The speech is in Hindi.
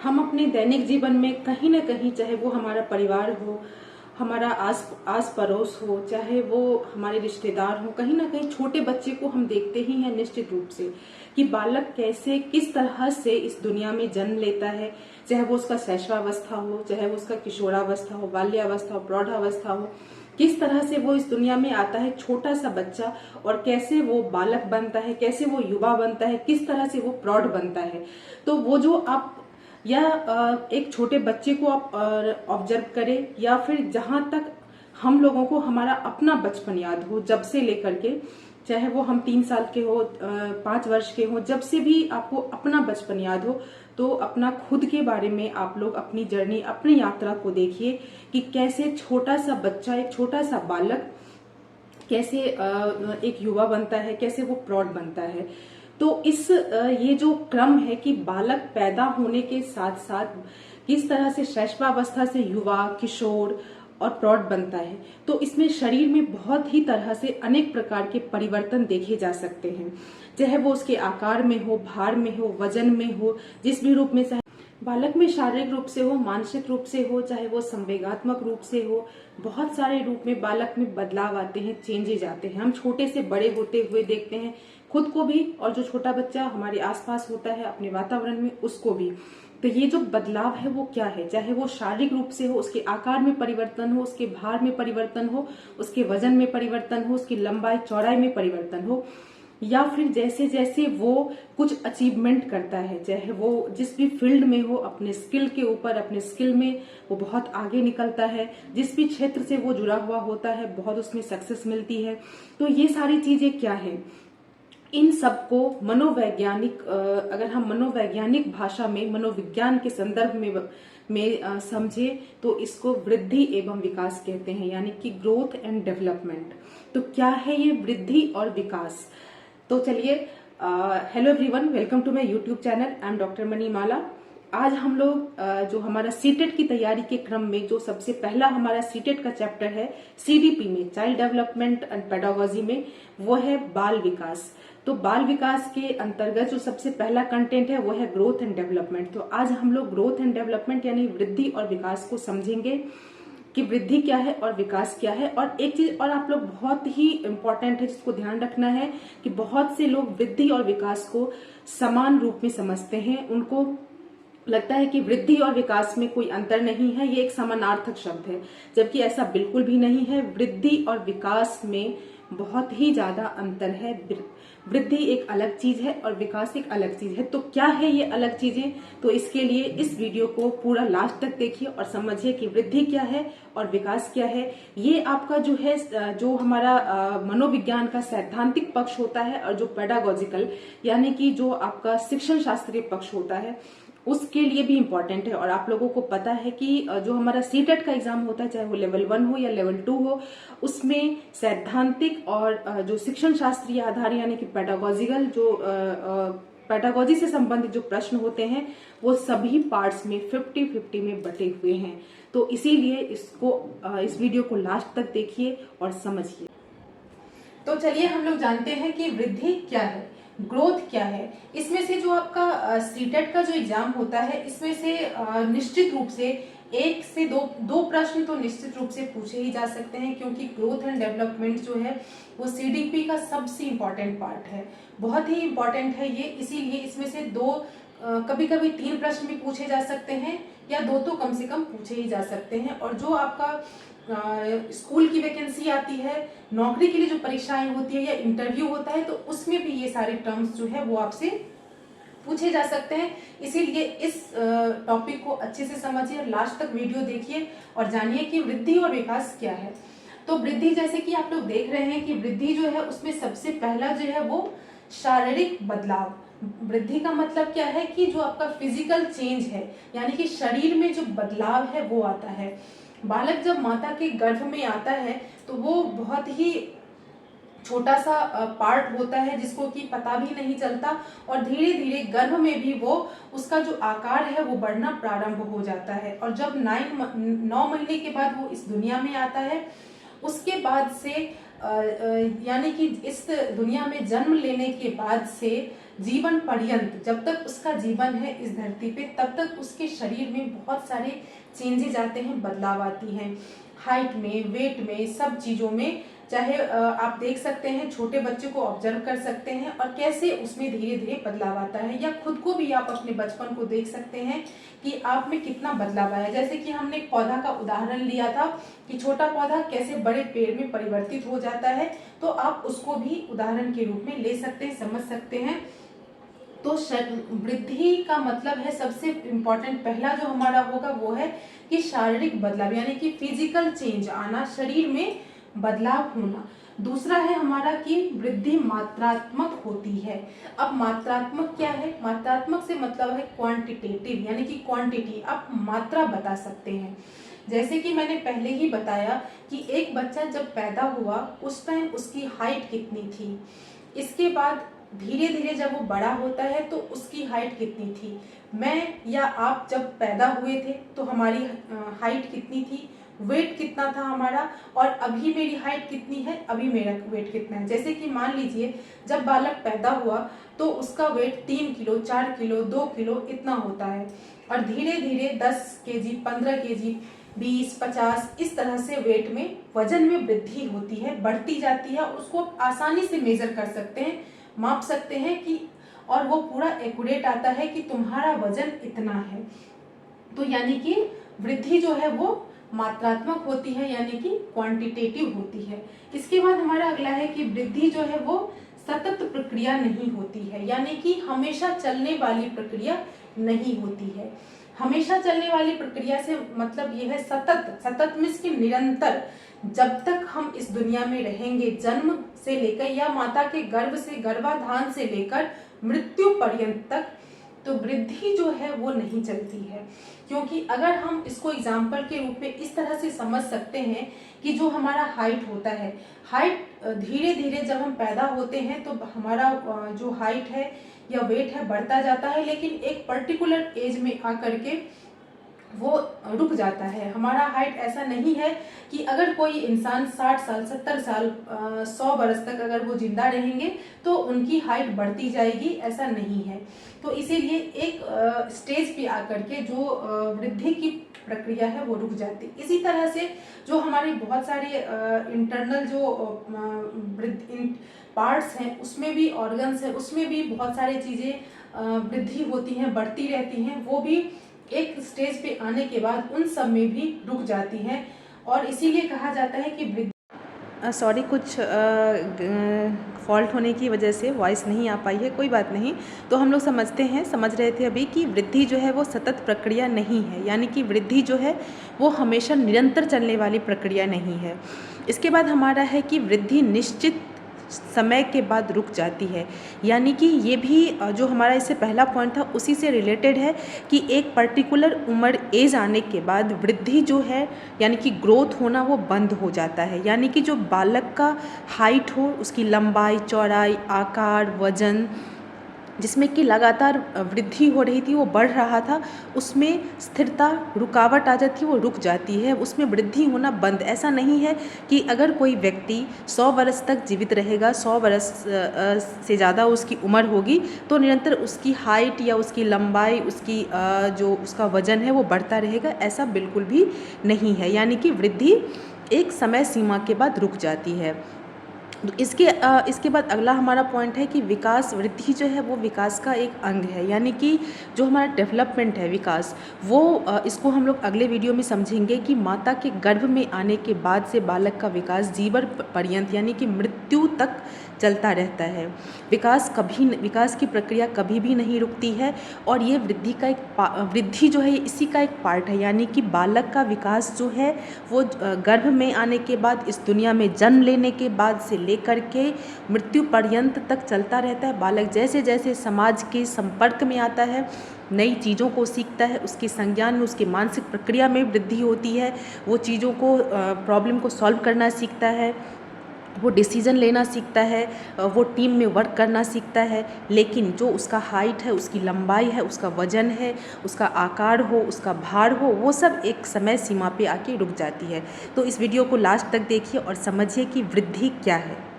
हम अपने दैनिक जीवन में कहीं ना कहीं, चाहे वो हमारा परिवार हो, हमारा आस पड़ोस हो, चाहे वो हमारे रिश्तेदार हो, कहीं ना कहीं छोटे बच्चे को हम देखते ही हैं निश्चित रूप से कि बालक कैसे किस तरह से इस दुनिया में जन्म लेता है। चाहे वो उसका शैशवावस्था हो, चाहे वो उसका किशोरावस्था हो, बाल्यावस्था हो, प्रौढ़ावस्था हो, किस तरह से वो इस दुनिया में आता है छोटा सा बच्चा, और कैसे वो बालक बनता है, कैसे वो युवा बनता है, किस तरह से वो प्रौढ़ बनता है। तो वो जो आप या एक छोटे बच्चे को आप ऑब्जर्व करें, या फिर जहां तक हम लोगों को हमारा अपना बचपन याद हो, जब से लेकर के, चाहे वो हम 3 साल के हो, 5 वर्ष के हो, जब से भी आपको अपना बचपन याद हो, तो अपना खुद के बारे में आप लोग अपनी जर्नी, अपनी यात्रा को देखिए कि कैसे छोटा सा बच्चा, एक छोटा सा बालक कैसे एक युवा बनता है, कैसे वो प्रौढ़ बनता है। तो इस ये जो क्रम है कि बालक पैदा होने के साथ साथ किस तरह से शैशवावस्था से युवा, किशोर और प्रौढ़ बनता है, तो इसमें शरीर में बहुत ही तरह से अनेक प्रकार के परिवर्तन देखे जा सकते हैं। चाहे वो उसके आकार में हो, भार में हो, वजन में हो, जिस भी रूप में, चाहे बालक में शारीरिक रूप से हो, मानसिक रूप से हो, चाहे वो संवेगात्मक रूप से हो, बहुत सारे रूप में बालक में बदलाव आते हैं, चेंजेज आते हैं। हम छोटे से बड़े होते हुए देखते हैं, खुद को भी, और जो छोटा बच्चा हमारे आसपास होता है अपने वातावरण में, उसको भी। तो ये जो बदलाव है वो क्या है, चाहे वो शारीरिक रूप से हो, उसके आकार में परिवर्तन हो, उसके भार में परिवर्तन हो, उसके वजन में परिवर्तन हो, उसकी लंबाई चौड़ाई में परिवर्तन हो, या फिर जैसे जैसे वो कुछ अचीवमेंट करता है, चाहे वो जिस भी फील्ड में हो, अपने स्किल के ऊपर, अपने स्किल में वो बहुत आगे निकलता है, जिस भी क्षेत्र से वो जुड़ा हुआ होता है बहुत उसमें सक्सेस मिलती है। तो ये सारी चीजें क्या है, इन सबको मनोवैज्ञानिक, अगर हम मनोवैज्ञानिक भाषा में, मनोविज्ञान के संदर्भ में समझे, तो इसको वृद्धि एवं विकास कहते हैं, यानी कि ग्रोथ एंड डेवलपमेंट। तो क्या है ये वृद्धि और विकास? तो चलिए, hello everyone, welcome to my YouTube channel. I am doctor Manimala. आज हम लोग जो हमारा सीटेट की तैयारी के क्रम में जो सबसे पहला हमारा सीटेट का चैप्टर है सीडीपी में, चाइल्ड डेवलपमेंट एंड पेडागोजी में, वो है बाल विकास। तो बाल विकास के अंतर्गत जो सबसे पहला कंटेंट है वो है ग्रोथ एंड डेवलपमेंट। तो आज हम लोग ग्रोथ एंड डेवलपमेंट यानी वृद्धि और विकास को समझेंगे कि वृद्धि क्या है और विकास क्या है। और एक चीज और आप लोग बहुत ही इंपॉर्टेंट है जिसको ध्यान रखना है कि बहुत से लोग वृद्धि और विकास को समान रूप में समझते हैं। उनको लगता है कि वृद्धि और विकास में कोई अंतर नहीं है, ये एक समानार्थक शब्द है, जबकि ऐसा बिल्कुल भी नहीं है। वृद्धि और विकास में बहुत ही ज्यादा अंतर है। वृद्धि एक अलग चीज है और विकास एक अलग चीज है। तो क्या है ये अलग चीजें? तो इसके लिए इस वीडियो को पूरा लास्ट तक देखिए और समझिए कि वृद्धि क्या है और विकास क्या है। ये आपका जो है, जो हमारा मनोविज्ञान का सैद्धांतिक पक्ष होता है, और जो पेडागोजिकल यानी कि जो आपका शिक्षण शास्त्रीय पक्ष होता है, उसके लिए भी इम्पोर्टेंट है। और आप लोगों को पता है कि जो हमारा सीटेट का एग्जाम होता है, चाहे वो लेवल 1 हो या लेवल 2 हो, उसमें सैद्धांतिक और जो शिक्षण शास्त्रीय आधार यानी कि पेडागोजिकल, जो पेडागोजी से संबंधित जो प्रश्न होते हैं, वो सभी पार्ट्स में 50-50 में बटे हुए हैं। तो इसीलिए इस वीडियो को लास्ट तक देखिए और समझिए। तो चलिए, हम लोग जानते हैं कि वृद्धि क्या है, ग्रोथ क्या है। इसमें से जो आपका सीटेट का जो एग्जाम होता है, इसमें से निश्चित रूप से 1 से 2 प्रश्न तो निश्चित रूप से पूछे ही जा सकते हैं, क्योंकि ग्रोथ एंड डेवलपमेंट जो है वो सीडीपी का सबसे इम्पोर्टेंट पार्ट है, बहुत ही इम्पोर्टेंट है ये। इसीलिए इसमें से 2, कभी कभी 3 प्रश्न भी पूछे जा सकते हैं, या 2 तो कम से कम पूछे ही जा सकते हैं। और जो आपका स्कूल की वैकेंसी आती है, नौकरी के लिए जो परीक्षाएं होती है या इंटरव्यू होता है, तो उसमें भी ये सारे टर्म्स जो है वो आपसे पूछे जा सकते हैं। इसीलिए इस टॉपिक को अच्छे से समझिए और लास्ट तक वीडियो देखिए और जानिए कि वृद्धि और विकास क्या है। तो वृद्धि, जैसे कि आप लोग देख रहे हैं कि वृद्धि जो है उसमें सबसे पहला जो है वो शारीरिक बदलाव। वृद्धि का मतलब क्या है कि जो आपका फिजिकल चेंज है, यानी कि शरीर में जो बदलाव है वो आता है। बालक जब माता के गर्भ में आता है तो वो बहुत ही छोटा सा पार्ट होता है जिसको कि पता भी नहीं चलता, और धीरे धीरे गर्भ में भी वो उसका जो आकार है वो बढ़ना प्रारंभ हो जाता है। और जब 9 महीने के बाद वो इस दुनिया में आता है, उसके बाद से यानी कि इस दुनिया में जन्म लेने के बाद से जीवन पर्यंत, जब तक उसका जीवन है इस धरती पे, तब तक उसके शरीर में बहुत सारे चेंजेज आते हैं, बदलाव आती हैं, हाइट में, वेट में, सब चीज़ों में। चाहे आप देख सकते हैं, छोटे बच्चे को ऑब्जर्व कर सकते हैं और कैसे उसमें धीरे धीरे बदलाव आता है, या खुद को भी आप अपने बचपन को देख सकते हैं कि आप में कितना बदलाव आया। जैसे कि हमने एक पौधा का उदाहरण लिया था कि छोटा पौधा कैसे बड़े पेड़ में परिवर्तित हो जाता है, तो आप उसको भी उदाहरण के रूप में ले सकते हैं, समझ सकते हैं। तो वृद्धि का मतलब है, सबसे इम्पोर्टेंट पहला जो हमारा होगा वो है कि शारीरिक बदलाव, यानी कि फिजिकल चेंज आना, शरीर में बदलाव होना। दूसरा है हमारा कि वृद्धि मात्रात्मक होती है। अब मात्रात्मक क्या है? मात्रात्मक से मतलब है क्वांटिटेटिव, यानी कि क्वांटिटी, आप मात्रा बता सकते हैं। जैसे कि मैंने पहले ही बताया कि एक बच्चा जब पैदा हुआ उस टाइम उसकी हाइट कितनी थी, इसके बाद धीरे धीरे जब वो बड़ा होता है तो उसकी हाइट कितनी थी। मैं या आप जब पैदा हुए थे तो हमारी हाइट कितनी थी, वेट कितना था हमारा, और अभी मेरी हाइट कितनी है, अभी मेरा वेट कितना है। जैसे कि मान लीजिए जब बालक पैदा हुआ तो उसका वेट 3 किलो, 4 किलो, 2 किलो इतना होता है, और धीरे धीरे 10 केजी, 15 केजी, 20, 50 इस तरह से वेट में, वजन में वृद्धि होती है, बढ़ती जाती है। उसको आसानी से मेजर कर सकते हैं, माप सकते हैं कि, और वो पूरा एक्यूरेट आता है कि तुम्हारा वजन इतना है। तो यानी कि वृद्धि जो है वो मात्रात्मक होती है, यानी कि क्वांटिटेटिव होती है। इसके बाद हमारा अगला है कि वृद्धि जो है वो सतत प्रक्रिया नहीं होती है, यानी कि हमेशा चलने वाली प्रक्रिया नहीं होती है। हमेशा चलने वाली प्रक्रिया से मतलब ये है सतत, सतत मीन्स कि निरंतर, जब तक हम इस दुनिया में रहेंगे, जन्म से लेकर या माता के गर्भ से, गर्भाधान से लेकर मृत्यु पर्यंत तक, तो वृद्धि जो है वो नहीं चलती है। क्योंकि अगर हम इसको एग्जाम्पल के रूप में इस तरह से समझ सकते हैं कि जो हमारा हाइट होता है, हाइट धीरे धीरे जब हम पैदा होते हैं तो हमारा जो हाइट है या वेट है बढ़ता जाता है, लेकिन एक पर्टिकुलर एज में आकर के वो रुक जाता है। हमारा हाइट ऐसा नहीं है कि अगर कोई इंसान 60 साल, 70 साल, 100 बरस तक अगर वो जिंदा रहेंगे तो उनकी हाइट बढ़ती जाएगी, ऐसा नहीं है। तो इसीलिए एक स्टेज पे आकर के जो वृद्धि की प्रक्रिया है वो रुक जाती है। इसी तरह से जो हमारे बहुत सारे इंटरनल जो पार्ट्स हैं, उसमें भी ऑर्गन्स हैं, उसमें भी बहुत सारी चीज़ें वृद्धि होती हैं, बढ़ती रहती हैं, वो भी एक स्टेज पे आने के बाद उन सब में भी रुक जाती हैं। और इसीलिए कहा जाता है कि वृद्धि, सॉरी, कुछ फॉल्ट होने की वजह से वॉइस नहीं आ पाई है, कोई बात नहीं। तो हम लोग समझ रहे थे अभी कि वृद्धि जो है वो सतत प्रक्रिया नहीं है, यानी कि वृद्धि जो है वो हमेशा निरंतर चलने वाली प्रक्रिया नहीं है। इसके बाद हमारा है कि वृद्धि निश्चित समय के बाद रुक जाती है, यानी कि ये भी जो हमारा इससे पहला पॉइंट था उसी से रिलेटेड है कि एक पर्टिकुलर उम्र एज आने के बाद वृद्धि जो है यानी कि ग्रोथ होना वो बंद हो जाता है। यानी कि जो बालक का हाइट हो, उसकी लंबाई, चौड़ाई, आकार, वजन, जिसमें कि लगातार वृद्धि हो रही थी, वो बढ़ रहा था, उसमें स्थिरता, रुकावट आ जाती है, वो रुक जाती है, उसमें वृद्धि होना बंद। ऐसा नहीं है कि अगर कोई व्यक्ति 100 वर्ष तक जीवित रहेगा, 100 वर्ष से ज़्यादा उसकी उम्र होगी, तो निरंतर उसकी हाइट या उसकी लंबाई, उसकी जो उसका वजन है वो बढ़ता रहेगा, ऐसा बिल्कुल भी नहीं है। यानी कि वृद्धि एक समय सीमा के बाद रुक जाती है। तो इसके बाद अगला हमारा पॉइंट है कि विकास, वृद्धि जो है वो विकास का एक अंग है, यानी कि जो हमारा डेवलपमेंट है, विकास, वो इसको हम लोग अगले वीडियो में समझेंगे कि माता के गर्भ में आने के बाद से बालक का विकास जीवन पर्यंत यानी कि मृत्यु तक चलता रहता है। विकास की प्रक्रिया कभी भी नहीं रुकती है, और ये वृद्धि जो है इसी का एक पार्ट है। यानी कि बालक का विकास जो है वो गर्भ में आने के बाद, इस दुनिया में जन्म लेने के बाद से लेकर के मृत्यु पर्यंत तक चलता रहता है। बालक जैसे जैसे समाज के संपर्क में आता है, नई चीज़ों को सीखता है, उसके संज्ञान में, उसकी मानसिक प्रक्रिया में वृद्धि होती है, वो चीज़ों को, प्रॉब्लम को सॉल्व करना सीखता है, वो डिसीज़न लेना सीखता है, वो टीम में वर्क करना सीखता है। लेकिन जो उसका हाइट है, उसकी लंबाई है, उसका वज़न है, उसका आकार हो, उसका भार हो, वो सब एक समय सीमा पे आके रुक जाती है। तो इस वीडियो को लास्ट तक देखिए और समझिए कि वृद्धि क्या है।